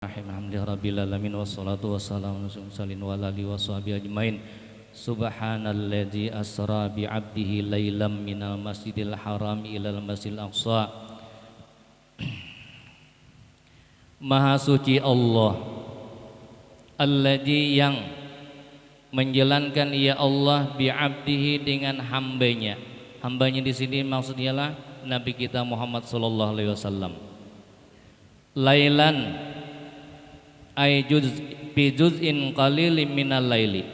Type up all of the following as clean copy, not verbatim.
Alhamdulillahirabbil alamin wassalatu wassalamu ala alihi washabihi ajmain. Subhanalladzi asra bi 'abdihi lailam minal masjidil haram ilal masjidil aqsa. Maha suci Allah, alladzi yang menjalankan ya Allah bi 'abdihi dengan hambanya. Hambanya di sini maksudnya lah Nabi kita Muhammad sallallahu alaihi wasallam. Lailan ay fi juz'in qalilin minal laili,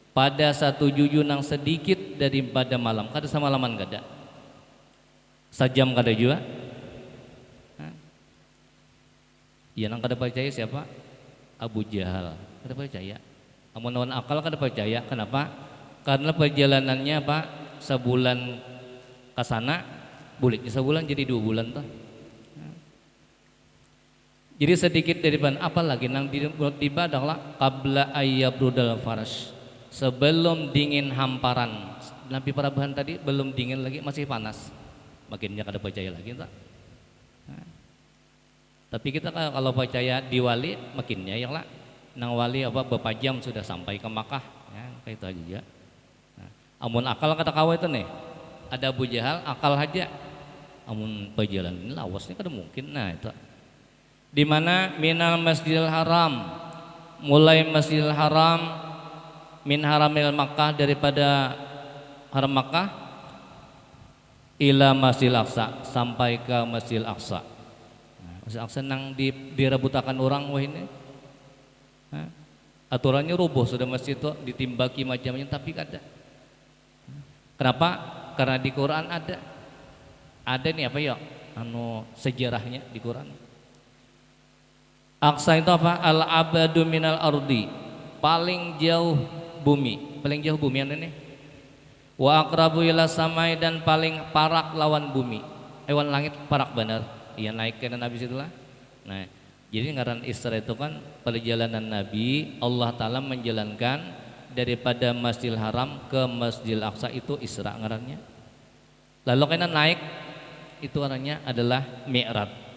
pada satu juz'u yang sedikit daripada malam. Kada semalaman kada, sajam kada juga. Iya nang kada percaya siapa? Abu Jahal kada percaya. Amun lawan akal kada percaya. Kenapa? Karena perjalanannya apa? Sebulan ke sana, buliknya sebulan jadi 2 bulan tuh. Jadi sedikit daripada apalagi nang tiba adalah qabla ayyabrudal farash, sebelum dingin hamparan. Nabi Parabahan tadi belum dingin lagi, masih panas. Makinnya kada percaya lagi tak? Tapi kita kalau percaya di wali makinnya yang lah nang wali apa beberapa jam sudah sampai ke Makkah ya, kayak itu aja ya. Amun akal kata kawa itu nih, ada Abu Jahal akal aja. Amun perjalanan ini lawasnya kada mungkin. Nah itu di mana minal masjidil haram, mulai masjidil haram, min haramil Makkah, daripada haram Makkah, ila masjidil aqsa, sampai ke masjidil aqsa. Masjidil aqsa nang direbutakan orang wah ini. Aturannya rubuh sudah masjid itu, ditimbaki macamnya, tapi kada. Kenapa? Karena di Quran ada nih apa ya? Sejarahnya di Quran. Aqsa itu apa? Al-abadu minal ardi, paling jauh bumi, paling jauh bumi ini. Wa aqrabu ila samai, dan paling parak lawan bumi. Hewan langit parak benar. Iya naik ke Nabi situlah. Nah, jadi ngaran Isra itu kan perjalanan Nabi, Allah Ta'ala menjalankan daripada Masjidil Haram ke Masjidil Aqsa, itu Isra ngarannya. Lalu kena naik itu ngarannya adalah Mi'raj.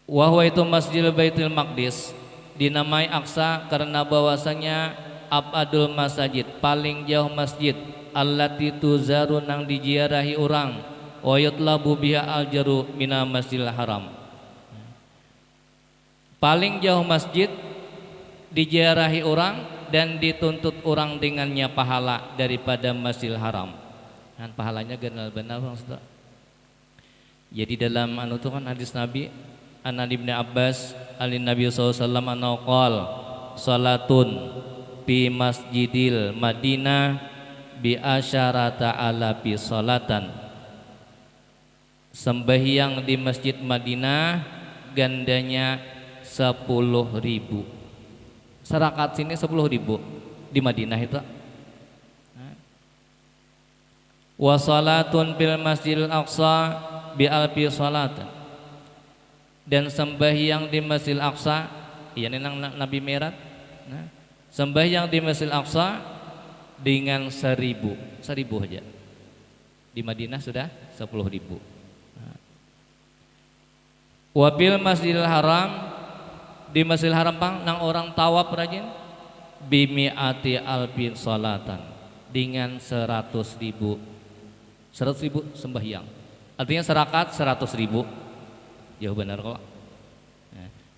Wahwa itu Masjidil Baitul Maqdis dinamai Aqsa karena bahwasanya abadul masajid, paling jauh masjid, allati tuzaru nang diziarahi orang, wa yutlabu biha aljaru mina Masjidil Haram. Paling jauh masjid diziarahi orang dan dituntut orang dengannya pahala daripada Masjidil Haram. Dan pahalanya ganal benar maksudnya. Jadi dalam itu kan hadis Nabi An Ibnu Abbas alin Nabi sallallahu alaihi wasallam anaqal salatun fi masjidil Madinah bi asyarata alafi salatan, sembahyang di masjid Madinah gandanya 10.000. Serakat sini 10.000 di Madinah itu. Wa salatun fil masjidil aqsa bi alfi salatan, dan sembahyang di Masjidil Aqsa, iya nang Nabi Mi'raj. Nah, sembahyang di Masjidil Aqsa dengan 1.000 aja. Di Madinah sudah 10.000. Nah. Wabil Masjidil Haram, di Masjidil Haram pang nang orang tawaf rajin bimi'ati alfin salatan, dengan 100.000 sembahyang. Artinya serakat 100.000. Jauh benar kok.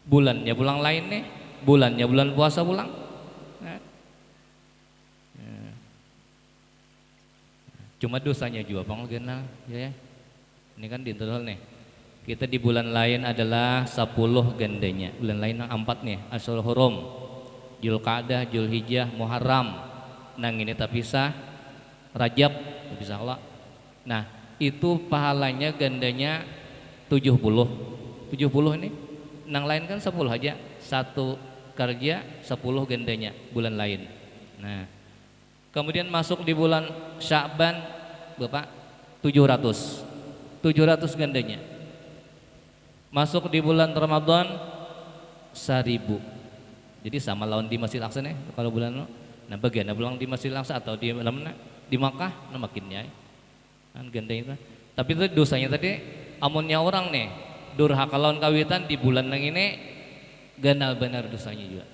Bulannya bulan lain nih, bulannya bulan puasa pulang. Cuma dosanya juga bang kenal ya. Ini kan di internal nih. Kita di bulan lain adalah 10 gandanya. Bulan lain yang 4 nih, Asyhurul Hurum, Dzulqa'dah, Dzulhijjah, Muharram. Nang ini terpisah, Rajab terpisah Allah. Nah, itu pahalanya gandanya 70 ini. Nang lain kan 10 aja, satu kerja 10 gandanya bulan lain. Nah, kemudian masuk di bulan Sya'ban Bapak 700 gandanya. Masuk di bulan Ramadan 1.000. Jadi sama lawan di Masjid Aqsa nih kalau bulan lo. Nah, bagian bulan di Masjid Aqsa atau di mana? Di Makkah nah makinnya kan gandanya. Tapi itu dosanya tadi amunnya orang nih durhaka lawan kawitan di bulan yang ini ganal benar dosanya juga.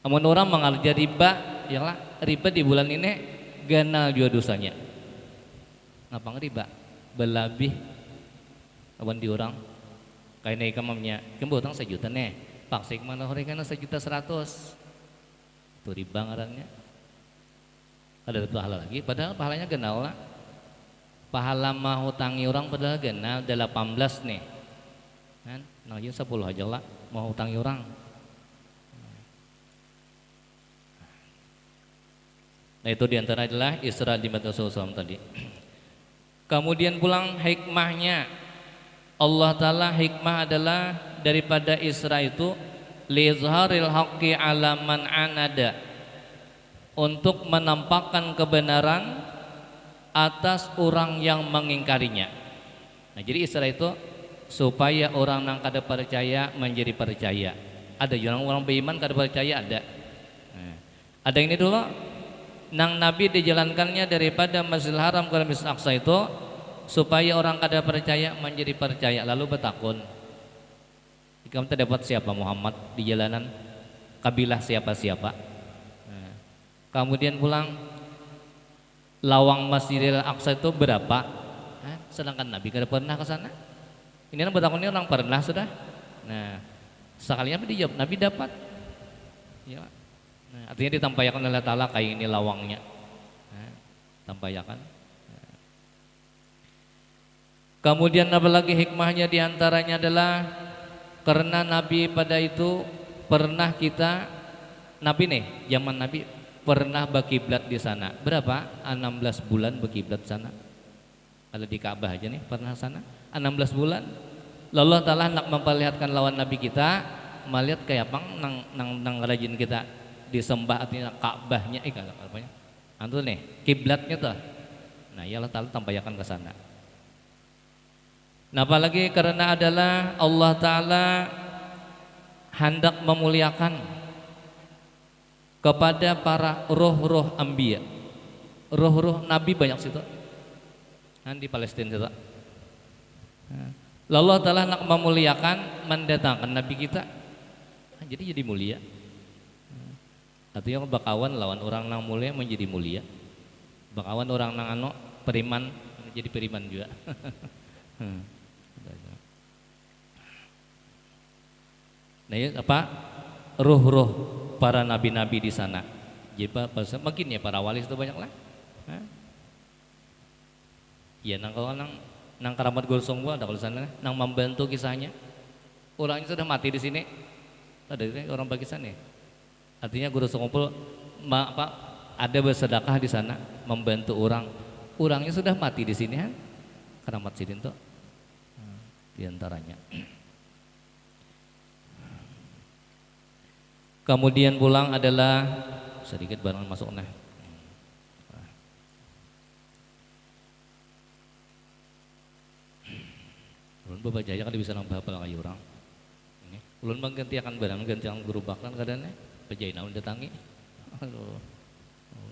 Amun orang mengarja riba, yalah riba di bulan ini ganal juga dosanya. Ngapang riba? Berlebih awan di orang kayak naik kamamnya, kembo utang 1 juta nih, paksik mana hari kana 1.100.000, itu riba ngarannya. Ada pahala lagi, padahal pahalanya ganal lah. Pahala mah hutangi orang padahal ganal 18 nih, kan? Nah 10 aja lah mau hutangi orang. Nah itu diantara adalah Isra di Rasulullah tadi. Kemudian pulang hikmahnya Allah Ta'ala, hikmah adalah daripada Isra itu lizharil haqqi ala man anada, untuk menampakkan kebenaran atas orang yang mengingkarinya. Nah jadi Isra itu supaya orang yang kada percaya menjadi percaya. Ada orang beriman kada percaya ada. Nah, ada ini dulu nang Nabi dijalankannya daripada Masjidil Haram ke Masjidil Aqsa itu supaya orang kada percaya menjadi percaya, lalu bertakun. Kamu terdapat siapa Muhammad di jalanan, kabilah siapa-siapa. Nah, kemudian pulang lawang Masjidil Aqsa itu berapa? Sedangkan Nabi kada pernah ke sana. Ini bertakun ini orang pernah sudah. Nah, sekalinya dijawab Nabi dapat. Ya. Nah, artinya ditampaykan oleh Allah Ta'ala kayak ini lawangnya. Nah, tampayakan. Nah. Kemudian apalagi hikmahnya diantaranya adalah karena Nabi pada itu pernah Nabi nih, zaman Nabi pernah berkiblat di sana. Berapa? 16 bulan berkiblat sana. Ada di Ka'bah aja nih pernah sana 16 bulan. Lalu Allah Ta'ala hendak memperlihatkan lawan Nabi kita, melihat kayak apa nang rajin kita disembah, artinya Ka'bahnya apanya? Antu nih kiblatnya tuh. Nah, ya Allah Ta'ala tampaykan ke sana. Nah, apalagi karena adalah Allah Ta'ala hendak memuliakan kepada para roh-roh anbiya. Roh-roh nabi banyak situ. Kan di Palestina situ. Lalu Allah Ta'ala hendak memuliakan, mendatangkan nabi kita. Jadi mulia. Artinya bakawan lawan orang nang mulia menjadi mulia, bakawan orang nang periman menjadi periman juga. Nah ya apa ruh-ruh para nabi-nabi di sana. Jadi makin ya para wali itu banyak lah. Ya nang kalau nang keramat gosong gua ada kalau sana nang membantu kisahnya. Orangnya sudah mati di sini. Ada orang Pakistan ya. Artinya guru sekumpul ada bersedekah di sana membantu orang. Orangnya sudah mati di sini kan. Keramat sidin tuh di antaranya. Kemudian pulang adalah sedikit barang masuk nah. Ulun bapak jaya kan bisa nambah apa lagi orang. Ulun mengganti akan barang ganti akan guru baklan kadane. Pejai naon datangi. Aduh.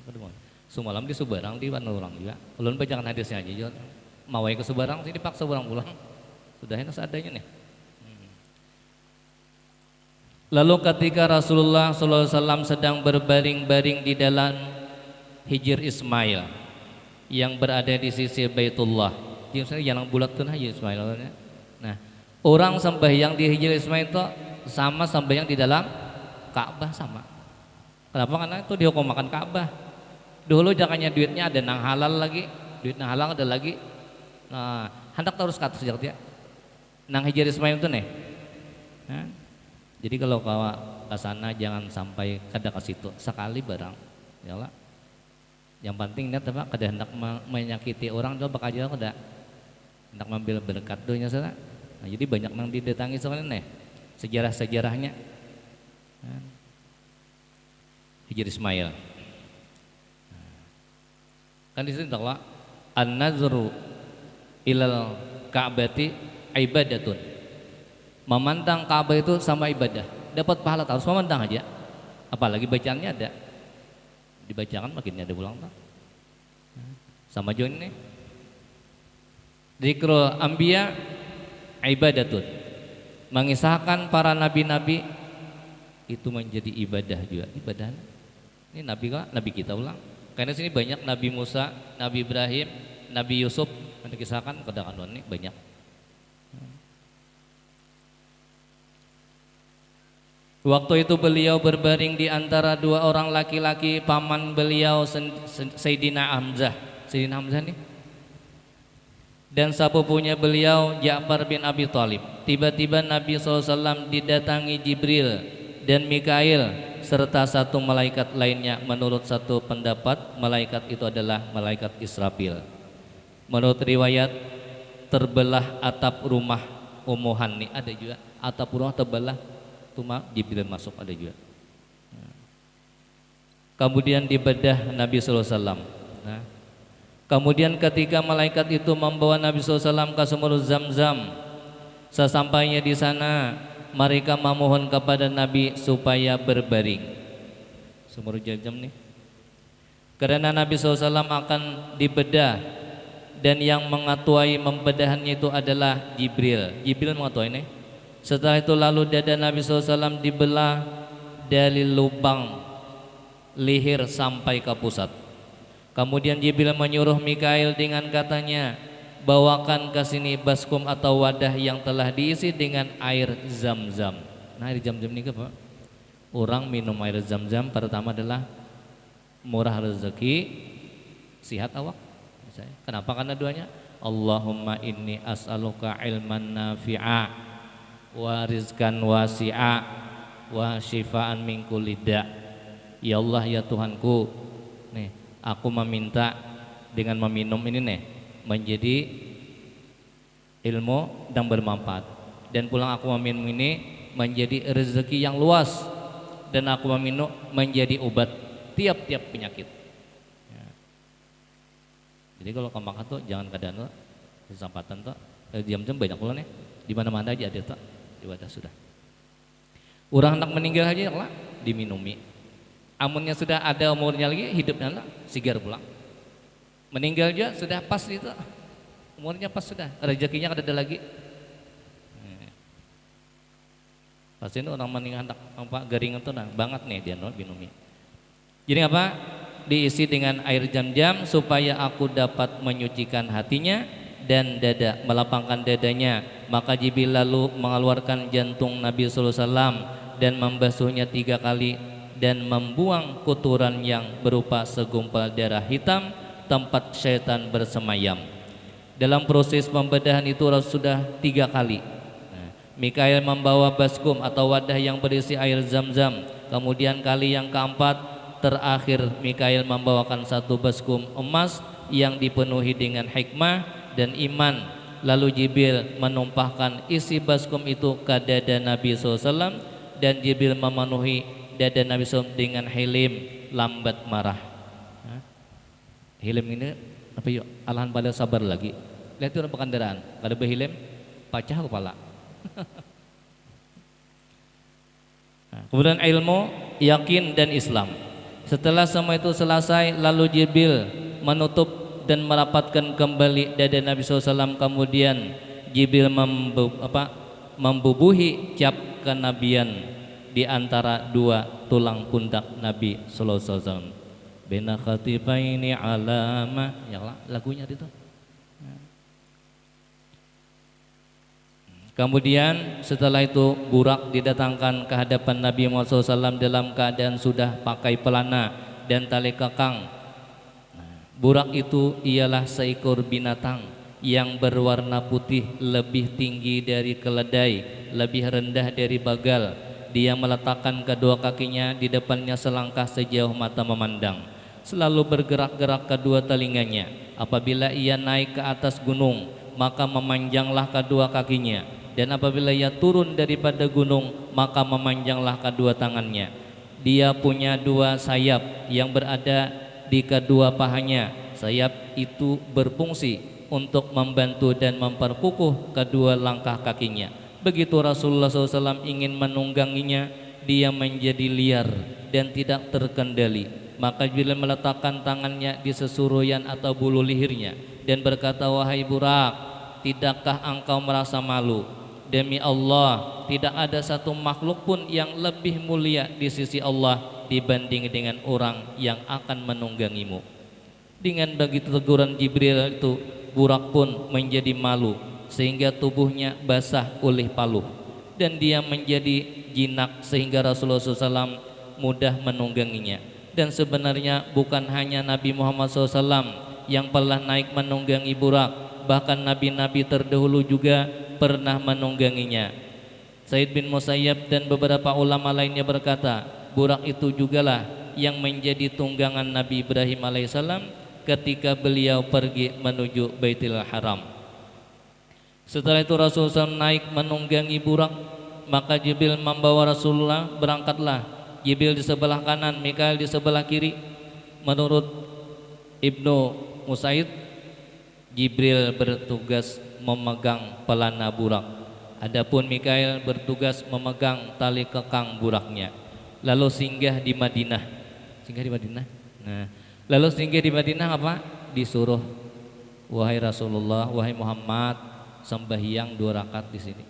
Kedua. Semalam di Subarang di mana orang juga. Ulun bacakan hadisnya aja. Mawai ke Subarang sini dipaksa orang pulang. Sudah enak seadanya nih. Lalu ketika Rasulullah SAW sedang berbaring-baring di dalam Hijr Ismail yang berada di sisi Baitullah. Jadi yang bulat tuh Hijr Ismail. Nah, orang sembahyang di Hijr Ismail itu sama sembahyang di dalam Ka'bah sama. Kenapa? Karena itu dihukum makan Ka'bah. Dulu jangannya duitnya ada nang halal lagi, duit nang halal ada lagi. Nah, hendak terus kata sejak dia. Nang Hijr Ismail itu nih. Nah, jadi kalau ke sana jangan sampai kada ke situ sekali barang. Ya lah. Yang penting lihat apa kada hendak menyakiti orang itu bakal aja kada. Hendak mengambil berkat doanya sana. Nah, jadi banyak nang didatangi soalnya nih. Sejarah-sejarahnya. Hijr Ismail. Kan di sini taklah an-nazru ilal Ka'bati ibadatun. Memandang Ka'bah itu sama ibadah. Dapat pahala harus memandang aja. Apalagi bacaannya ada. Dibacakan makin ada pulang tak. Sama John ini. Zikrul Anbiya ibadatun. Mengisahkan para nabi-nabi itu menjadi ibadah juga. Ibadah. Ini nabi kita ulang. Karena sini banyak Nabi Musa, Nabi Ibrahim, Nabi Yusuf mengisahkan kadang-kadang ini banyak. Waktu itu beliau berbaring di antara dua orang laki-laki paman beliau Sayyidina Hamzah. Sayyidina Hamzah nih. Dan sepupunya beliau Ja'far bin Abi Thalib. Tiba-tiba Nabi SAW didatangi Jibril dan Mikail serta satu malaikat lainnya. Menurut satu pendapat malaikat itu adalah malaikat Israfil. Menurut riwayat terbelah atap rumah Ummu Hani, ada juga atap rumah terbelah, cuma Jibril masuk, ada juga. Kemudian dibedah Nabi SAW. Nah, kemudian ketika malaikat itu membawa Nabi SAW ke sumur Zam-Zam, sesampainya di sana mereka memohon kepada Nabi supaya berbaring. Sumur Zam-Zam nih, karena Nabi SAW akan dibedah dan yang mengatuai membedahannya itu adalah Jibril. Jibril mengatuai nih. Setelah itu lalu dada Nabi SAW dibelah dari lubang leher sampai ke pusat. Kemudian Jibril menyuruh Mikail dengan katanya, bawakan ke sini baskom atau wadah yang telah diisi dengan air Zam-Zam. Nah, air Zam-Zam ini apa? Orang minum air Zam-Zam pertama adalah murah rezeki, sihat awak. Kenapa? Karena doanya Allahumma inni as'aluka ilman nafi'a wa rizkan wasi'a wa syifaan min kulli da'. Ya Allah, ya Tuhanku, nih aku meminta dengan meminum ini nih menjadi ilmu dan bermanfaat, dan pulang aku meminum ini menjadi rezeki yang luas, dan aku meminum menjadi obat tiap-tiap penyakit. Jadi kalau kamu makan tuh jangan keadaan tuh kesempatan tuh diam-diam banyak pula nih, di mana-mana aja ada tuh di wadah sudah. Orang anak meninggal aja lah diminumi. Amunnya sudah ada umurnya lagi, hidupnya lah sigar pulang. Meninggal juga sudah pas itu, umurnya pas sudah, rezekinya ada lagi. Pasti ini orang meninggal anak apa garingan tuh nah banget nih dia minumi. Jadi apa? Diisi dengan air Zam-Zam supaya aku dapat menyucikan hatinya dan dada, melapangkan dadanya. Maka Jibril lalu mengeluarkan jantung Nabi SAW dan membasuhnya 3 kali dan membuang kotoran yang berupa segumpal darah hitam tempat syaitan bersemayam. Dalam proses pembedahan itu sudah 3 kali. Mikail membawa baskum atau wadah yang berisi air Zam-Zam. Kemudian kali yang keempat terakhir Mikail membawakan satu baskum emas yang dipenuhi dengan hikmah dan iman. Lalu Jibril menumpahkan isi baskum itu ke dada Nabi SAW, dan Jibril memenuhi dada Nabi SAW dengan hilim, lambat marah. Hilim ini apa yuk? Alahan pada sabar lagi. Lihat orang pengendaraan, kada berhilim, pecah kepala. Kemudian ilmu, yakin dan Islam. Setelah semua itu selesai, lalu Jibril menutup dan merapatkan kembali dada Nabi SAW. Kemudian Jibril membubuhi cap kenabian di antara 2 tulang pundak Nabi SAW. Bena khatibaini alama, ya lagunya itu. Kemudian setelah itu Burak didatangkan ke hadapan Nabi Muhammad SAW dalam keadaan sudah pakai pelana dan tali kekang. Burak itu ialah seekor binatang yang berwarna putih, lebih tinggi dari keledai, lebih rendah dari bagal. Dia meletakkan kedua kakinya di depannya selangkah sejauh mata memandang. Selalu bergerak-gerak kedua telinganya. Apabila ia naik ke atas gunung, maka memanjanglah kedua kakinya. Dan apabila ia turun daripada gunung, maka memanjanglah kedua tangannya. Dia punya 2 sayap yang berada di kedua pahanya. Sayap itu berfungsi untuk membantu dan memperkukuh kedua langkah kakinya. Begitu Rasulullah SAW ingin menungganginya, dia menjadi liar dan tidak terkendali. Maka Jibril meletakkan tangannya di sesuruyan atau bulu lehernya dan berkata, wahai Burak, tidakkah engkau merasa malu? Demi Allah, tidak ada satu makhluk pun yang lebih mulia di sisi Allah dibanding dengan orang yang akan menunggangimu. Dengan begitu teguran Jibril itu, Burak pun menjadi malu sehingga tubuhnya basah oleh paluh, dan dia menjadi jinak sehingga Rasulullah SAW mudah menungganginya. Dan sebenarnya bukan hanya Nabi Muhammad SAW yang pernah naik menunggangi Burak, bahkan nabi-nabi terdahulu juga pernah menungganginya. Said bin Musayyab dan beberapa ulama lainnya berkata, Burak itu jugalah yang menjadi tunggangan Nabi Ibrahim alaihissalam ketika beliau pergi menuju Baitul Haram. Setelah itu Rasulullah SAW naik menunggangi Burak, maka Jibril membawa Rasulullah, berangkatlah Jibril di sebelah kanan, Mikail di sebelah kiri. Menurut Ibnu Musaid, Jibril bertugas memegang pelana Burak, adapun Mikail bertugas memegang tali kekang Buraknya. Lalu singgah di Madinah. Nah, lalu singgah di Madinah apa? Disuruh, wahai Rasulullah, wahai Muhammad, sembahyang 2 rakaat di sini.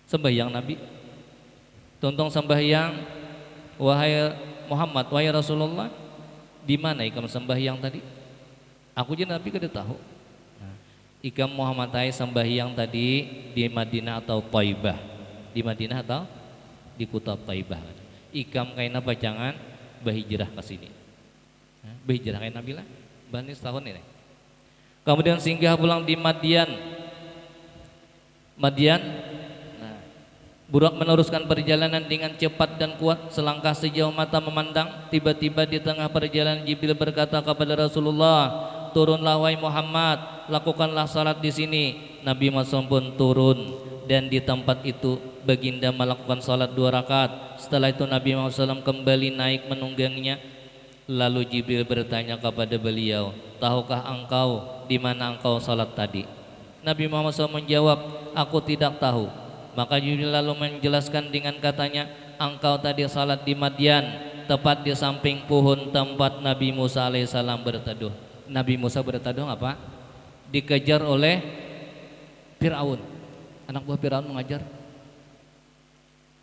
Sembahyang Nabi. Tontong sembahyang, wahai Muhammad, wahai Rasulullah, di mana ikam sembahyang tadi? Aku jadi Nabi kada tahu. Ikam Muhammad sembahyang tadi di Madinah atau Thaibah. Di Madinah atau di kota Thaibah. Ikam kaina pacangan berhijrah ke sini. Berhijrah kaina Nabi lah. Bani setahun ini. Kemudian singgah pulang di Madian. Burak meneruskan perjalanan dengan cepat dan kuat, selangkah sejauh mata memandang. Tiba-tiba di tengah perjalanan Jibril berkata kepada Rasulullah, turunlah wahai Muhammad, lakukanlah salat di sini. Nabi Muhammad pun turun, dan di tempat itu baginda melakukan salat 2 rakaat. Setelah itu Nabi Muhammad SAW kembali naik menungganginya. Lalu Jibril bertanya kepada beliau, tahukah engkau di mana engkau salat tadi? Nabi Muhammad SAW menjawab, aku tidak tahu. Maka Jibril lalu menjelaskan dengan katanya, engkau tadi salat di Madian, tepat di samping pohon tempat Nabi Musa alaihissalam berteduh. Nabi Musa berteduh apa? Dikejar oleh Fir'aun. Anak buah Fir'aun mengajar.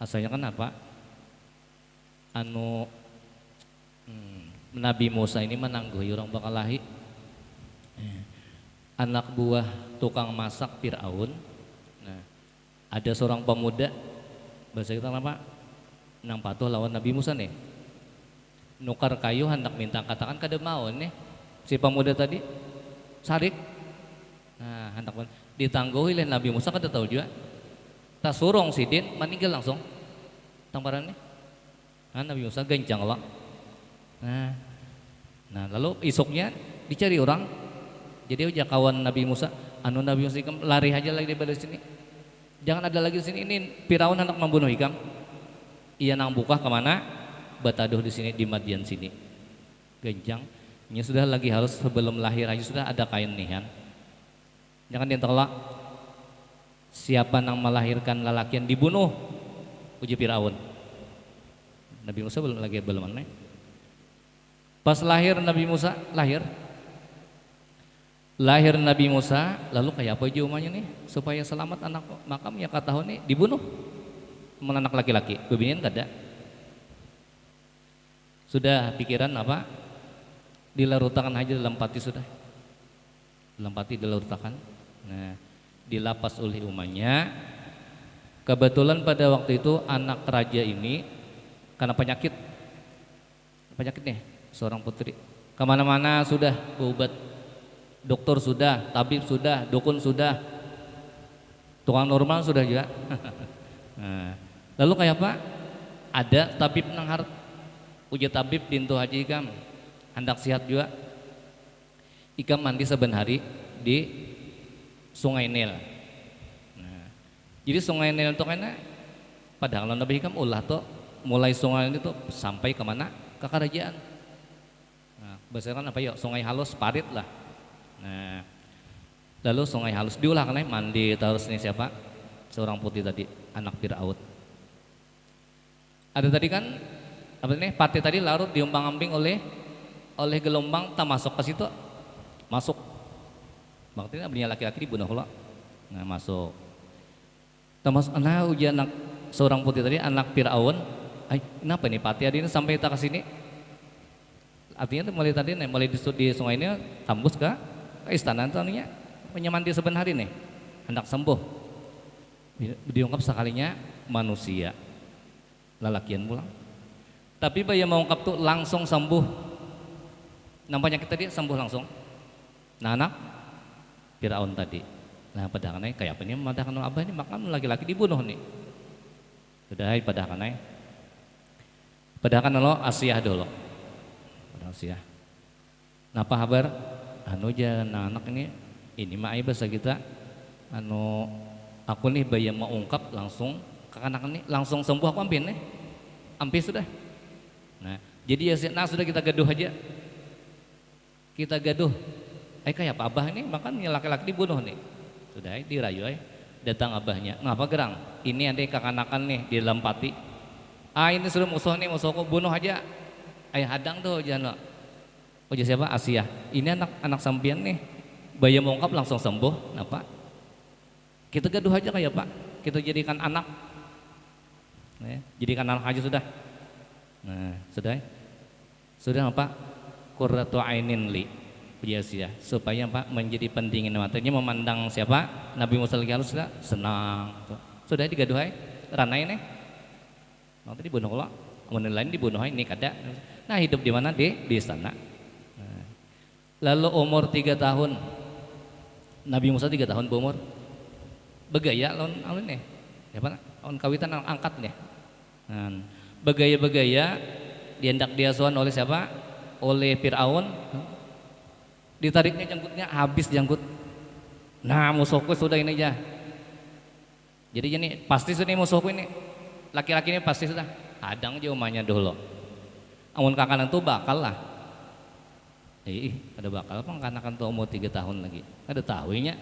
Asalnya kan apa? Nabi Musa ini menangguhi orang bakal lahi. Anak buah tukang masak Fir'aun. Nah, ada seorang pemuda, bahasa kita apa? Nang patuh lawan Nabi Musa nih. Nukar kayu hendak minta, katakan kada mau nih. Si pemuda tadi sarik. Nah, hendak ditangguhi oleh Nabi Musa, kada tahu juga. Tak surong sidin meninggal langsung. Tamparannya. Nah, Nabi Musa gencang lah. Nah, lalu isuknya dicari orang. Jadi ujar kawan Nabi Musa, Nabi Musa ikam lari aja lagi dari sini. Jangan ada lagi di sini, ini Firaun hendak membunuh ikam. Ia nang buka kemana? Bataduh di sini di Madian sini. Gencang. Ini sudah lagi harus sebelum lahir aja sudah ada kain nihan. Jangan ditolak. Siapa nang melahirkan lelaki yang dibunuh? Uji Firaun. Nabi Musa belum aneh. Pas lahir Nabi Musa lahir Nabi Musa, lalu kayak apa aja umanya nih supaya selamat anak makam ya kata nih dibunuh. Anak laki-laki, bebinian kada. Sudah pikiran apa? Dilarutakan aja dalam pati sudah. Dalam pati dilarutakan. Nah, dilapas oleh umanya. Kebetulan pada waktu itu anak raja ini karena penyakit nih, seorang putri. Kemana-mana sudah berobat, dokter sudah, tabib sudah, dukun sudah, tukang normal sudah juga. Nah, lalu kayak apa? Ada tabib nanghar, uji tabib dintu haji ikam, hendak sehat juga. Ikam mandi saben hari di Sungai Nil. Nah, jadi Sungai Nil itu karena padahal Nabi ikam ulah tuh mulai sungai ini tuh sampai kemana? Ke kerajaan. Nah, bahasa kan apa ya? Sungai halus parit lah. Nah, lalu sungai halus diulah kan mandi terus nih siapa? Seorang putih tadi, anak Firaun. Ada tadi kan apa nih? Pati tadi larut diumbang-ambing oleh gelombang, tak masuk ke situ. Masuk Maksudnya abdinya laki-laki dibunuh lo. Nah masuk. Termasuk anak ujian anak seorang putih tadi anak Firaun. Ay, kenapa nih Pati Adi ini sampai tak ke sini? Artinya tuh mulai tadi nih, mulai di sungai ini tembus ke istana tadinya menyamandi sebenarnya nih hendak sembuh. Diungkap sekalinya manusia lalakian pulang. Tapi bayi mau ungkap tuh langsung sembuh. Nampaknya kita dia sembuh langsung. Nah anak Firaun tadi. Nah padahal kayak apa nih? Padahal abah ini makan laki-laki dibunuh nih. Sudah padahal lo Asyah dulu. Asyah. Napa kabar? Anu jangan anak ini mah aib bahasa kita. Anu aku nih bayi mau ungkap langsung kakak ini langsung sembuh aku ampin nih. Ampin sudah. Nah, jadi ya nah sudah kita gaduh aja. Kita gaduh. Kayak apa abah ini makan laki-laki dibunuh nih. Sudah dirayu datang abahnya. Ngapa gerang? Ini ada kakak-kanakan nih di dalam pati. Ini sudah musuh nih, musuhku bunuh aja. Hadang tuh jangan. Oh siapa? Asyah. Ini anak sampian nih. Bayi mau ungkap langsung sembuh. Kenapa? Kita gaduh aja kayak Pak. Kita jadikan anak. Jadikan anak aja sudah. Nah, sudah apa? Qurratu ainin li. Asyah. Supaya Pak menjadi pendingin matanya memandang siapa? Nabi Musa lagi halus senang. Sudah digaduh ranai nih. Nanti dibunuh lo, kemudian lain dibunuh ini kada. Nah hidup di mana di istana. Nah, lalu umur 3 tahun, Nabi Musa 3 tahun berumur, begaya lawan alun nih, siapa? Lawan kawitan angkat nih. Nah, begaya dihendak diasuhan oleh siapa? Oleh Firaun. Ditariknya janggutnya habis janggut. Nah musuhku sudah ini aja. Jadi ini pasti sudah musuhku ini. Laki-laki ini pasti sudah hadang aja umahnya dulu. Amun kakanan tuh bakal lah. Ada bakal apa kanakan tuh umur 3 tahun lagi. Ada tahunya.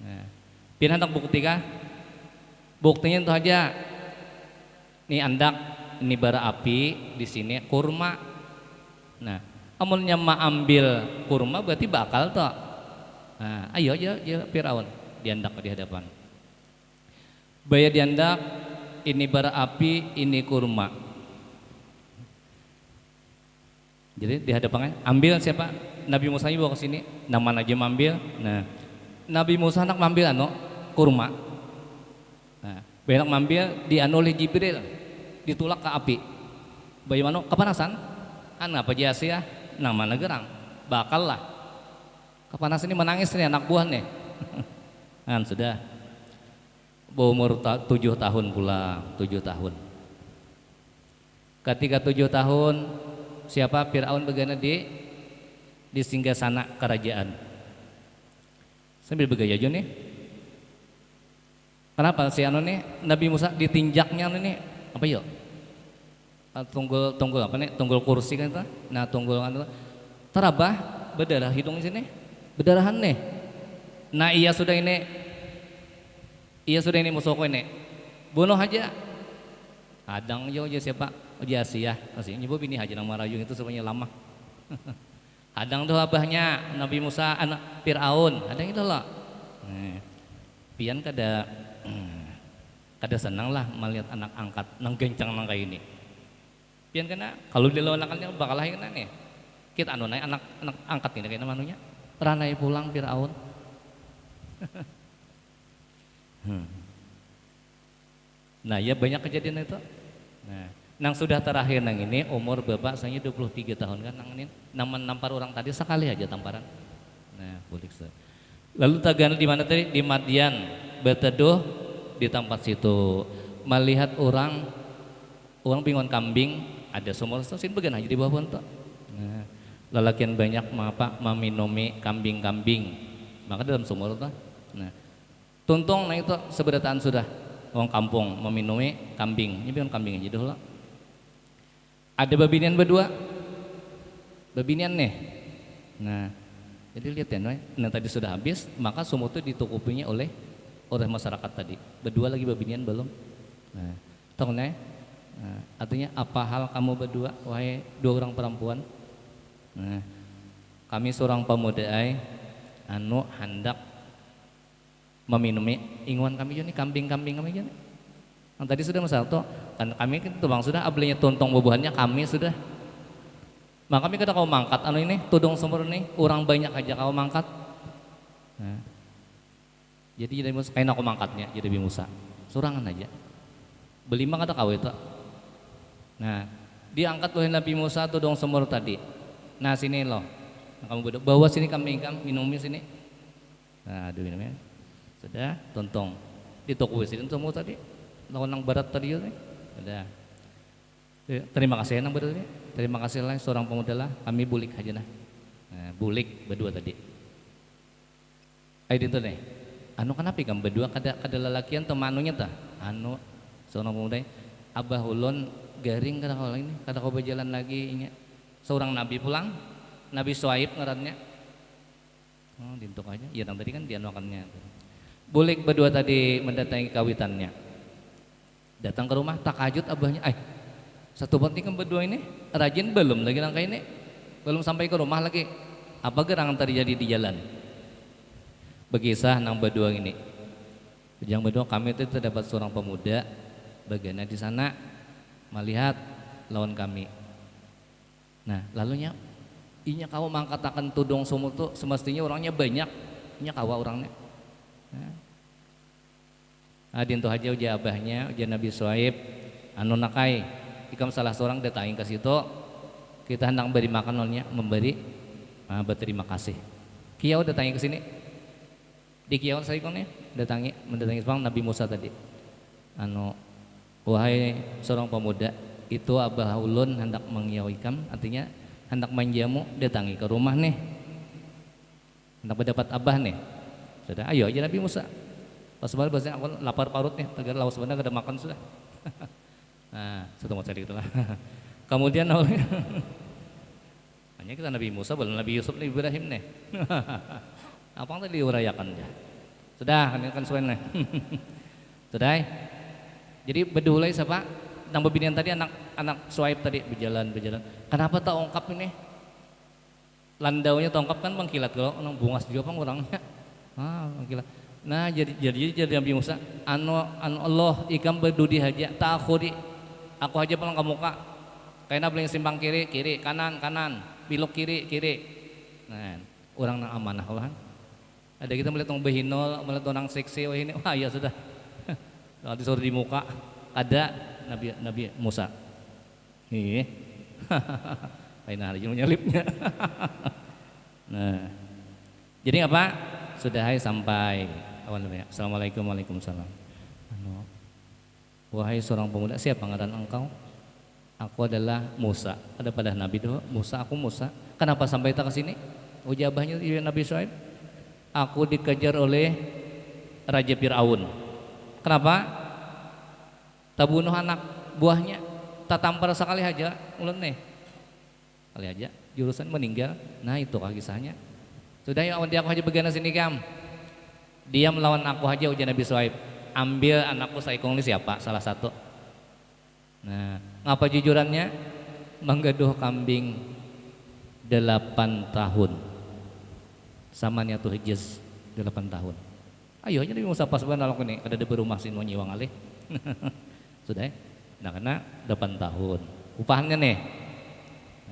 Nah, pian hendak bukti kah? Buktinya itu aja. Nih andak, ini bara api di sini kurma. Nah, amunnya ma ambil kurma berarti bakal toh. Nah, ayo aja Firaun diandak di hadapan. Baya diandak ini bara api, ini kurma. Jadi di hadapannya ambil siapa? Nabi Musa bawa ke sini. Nama aja mambil. Nah, Nabi Musa nak mambil kurma. Nah, benak mambil dianu oleh Jibril, ditulak ke api. Bagaimana? Kepanasan? Apa jasi ya? Nama negerang. Bakal lah. Kepanasan ini menangis nih anak buah nih. Kan sudah. Umur 7 tahun pula, 7 tahun. Ketika 7 tahun, siapa? Firaun begana di singgasana kerajaan. Sambil begaya aja nih. Kenapa si anu nih Nabi Musa ditinjaknya nih apa yuk? Tunggul apa nih? Tunggul kursi kan itu. Nah tunggul anu terabah berdarah hidung di sini, berdarahan nih. Nah iya sudah ini musuhku ini, bunuh aja. Hadang aja siapa? Asyah. Masih nyebut ini aja nama rayu itu semuanya lama. Hadang tuh abahnya Nabi Musa anak Firaun. Hadang itu loh. Pian kada senang lah melihat anak angkat nang gencang nang kayak ini. Pian kena kalau di lawan akalnya bakal lahir nih. Kita anu naik anak angkat ini kayak manunya. Ranai pulang Firaun. Nah ya banyak kejadian itu. Nah, nang sudah terakhir nang ini umur bapak saya 23 tahun kan nang ini nampar orang tadi sekali aja tamparan. Nah boleh. Lalu tagan di mana tadi? Di Madian berteduh di tempat situ melihat orang bingung kambing ada sumur sin bagian aja di bawah itu. Nah, lalakian banyak meminumi kambing-kambing maka dalam sumur itu. Nah tuntung nah itu seberataan sudah orang kampung meminumi kambing. Ini bikin kambing aja dulu. Ada babinian berdua. Babinian nih. Nah, jadi lihat ya, nah tadi sudah habis, maka sumur itu ditukupinya oleh masyarakat tadi. Berdua lagi babinian belum. Nah, tahu nih. Nah, artinya apa hal kamu berdua wahai 2 orang perempuan? Nah, kami seorang pemuda anu hendak meminumi ingwan kami ini kambing-kambing kami ini. Yang tadi sudah masalah tuh kan kami itu bang sudah abelinya tuntong bubuhannya kami sudah. Maka kami kada kau mangkat anu ini tudung sumur ini orang banyak aja kau mangkat. Nah, jadi Musa kain aku mangkatnya jadi Nabi Musa surangan aja beli mah kada kau itu. Nah diangkat oleh Nabi Musa tudung sumur tadi. Nah sini loh kamu bawa sini kambing minumnya sini. Nah aduh minumnya sudah tontong di toko sini semua tadi lawan nang barat tadi ya sudah. Terima kasih nang barat tadi. Terima kasih lah seorang pemuda lah kami bulik aja nah. Nah bulik berdua tadi. Ayo itu nih. Anu kenapa kan berdua kada lelakian temanunya tah. Anu seorang pemuda abah ulun garing kada kau ini kada kau berjalan lagi ingat. Seorang nabi pulang Nabi Syuaib ngarannya. Oh dintuk aja. Iya tadi kan dianuakannya. Bulik berdua tadi mendatangi kawitannya. Datang ke rumah takajud abahnya. Satu penting kan berdua ini rajin belum lagi langkah ini. Belum sampai ke rumah lagi. Apa gerangan terjadi di jalan? Berkisah nang berdua ini. Yang berdua kami itu terdapat seorang pemuda bagiannya di sana melihat lawan kami. Nah lalunya inya kau mangkatakan tudung sumur tuh semestinya orangnya banyak. Inya kawa orangnya. Dintu aja uja abahnya uja Nabi Syuaib anu nakai ikam salah seorang datangin ke situ kita hendak beri makan olehnya memberi berterima kasih kiau datangin ke sini di kiau saya konnya mendatangi bang Nabi Musa tadi anu wahai seorang pemuda itu abah ulun hendak mengiau ikam artinya hendak menjamu datangi ke rumah nih hendak mendapat abah nih sudah ayo aja Nabi Musa pas balik bahasanya aku lapar parut nih tegar lawas sebenarnya kada makan sudah. Nah satu mau cari itulah. Kemudian awalnya hanya kita Nabi Musa belum Nabi Yusuf Nabi Ibrahim nih. Apa yang tadi diurayakan ya? Sudah kan suwen nih. Sudah. Jadi berdulai siapa? Nang bebinian tadi anak Syuaib tadi berjalan. Kenapa tak ungkap ini? Landaunya tongkap kan mengkilat kalau nang bungas juga pang orangnya. Mengkilat. Nah jadi Nabi Musa anu Allah ikam berdudi haja ta'khudi aku aja pulang ke muka kayaknya beli simpang kiri kanan bilok kiri nah orang nang amanah Allah ada kita melihat orang behinol melihat orang seksi ini wah ya sudah kalau disuruh di muka ada Nabi Musa lain hari menyelipnya. Nah jadi apa sudah sampai Assalamualaikum Waalaikumsalam. Wahai seorang pemuda siapa ngaran engkau? Aku adalah Musa. Ada pada Nabi doa Musa aku Musa. Kenapa sampai tak ke sini? Ujabahnya Nabi Syuaib. Aku dikejar oleh Raja Fir'aun. Kenapa? Tak bunuh anak buahnya. Tak tampar sekali aja. Ulun nih. Kali aja jurusan meninggal. Nah itu kisahnya. Sudah ya aku aja bagian sini kam. Dia melawan aku aja ujian Nabi Syuaib. Ambil anakku saikong ini siapa? Salah satu. Nah, ngapa jujurannya? Menggaduh kambing 8 tahun. Samanya tuh Hijaz 8 tahun. Ayo aja Nabi Musa pas banget ini ada di rumah sini mau nyiwang alih. Sudah ya? Nah karena 8 tahun. Upahnya nih.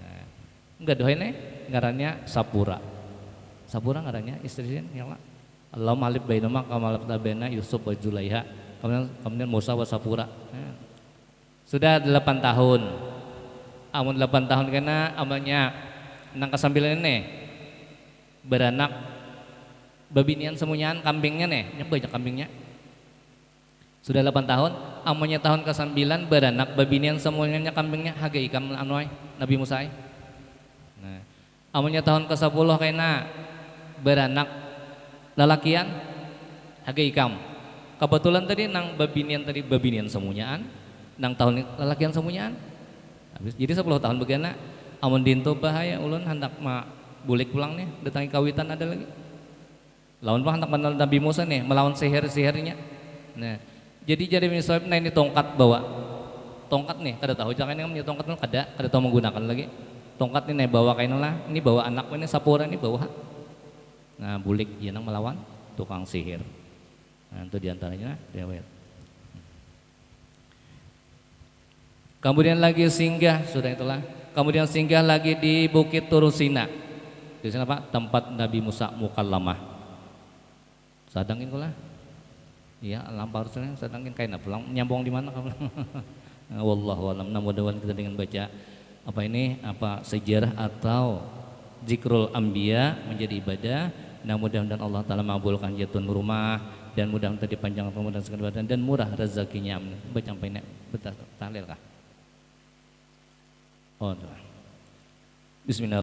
Nah, gaduh ini ngarannya Sapura. Sapura ngarannya istrinya nyala. Allah malib bainama kamalab tabena Yusuf wa Zulaiha kemudian Musa wa Sapura. Sudah 8 tahun. Amun 8 tahun kena amalnya nang kesambilan ini beranak babinian semuanya kambingnya nih banyak kambingnya. Sudah 8 tahun amunnya tahun ke-9 beranak babinian semuanya kambingnya haga ikam anuai Nabi Musa. Nah, amunnya tahun ke-10 kena beranak lalakian haga ikam kebetulan tadi nang babinian semuanyaan nang tahun lalakian semuanyaan habis jadi 10 tahun begana amun dinto bahaya ulun hendak bulik pulang nih datangi kawitan ada lagi lawan pak hendak menal Nabi Musa nih melawan sihir-sihirnya. Nah jadi Syuaib nah ini tongkat bawa tongkat nih kada tahu jangan yang punya tongkat kada tahu menggunakan lagi tongkat ini bawa kain lah ini bawa anak ini Sapura ini bawa. Nah, bulik jenang melawan tukang sihir. Nah, itu diantaranya riwayat. Kemudian lagi singgah, sudah itulah. Kemudian singgah lagi di Bukit Turusina. Di sana Pak, tempat Nabi Musa mukallamah. Sadangin kula. Iya, lampar sana sadangin kaina pulang nyambung di mana kamu? Wallahu alam. Mudah-mudahan kita dengan baca apa ini apa sejarah atau zikrul anbiya menjadi ibadah. Nah, mudah-mudahan Allah taala mengabulkan jatun rumah dan mudah-mudahan dipanjangkan umur dan segala dan murah rezekinya. Baca sampai nek betul tahlil kah? Oh, bismillah.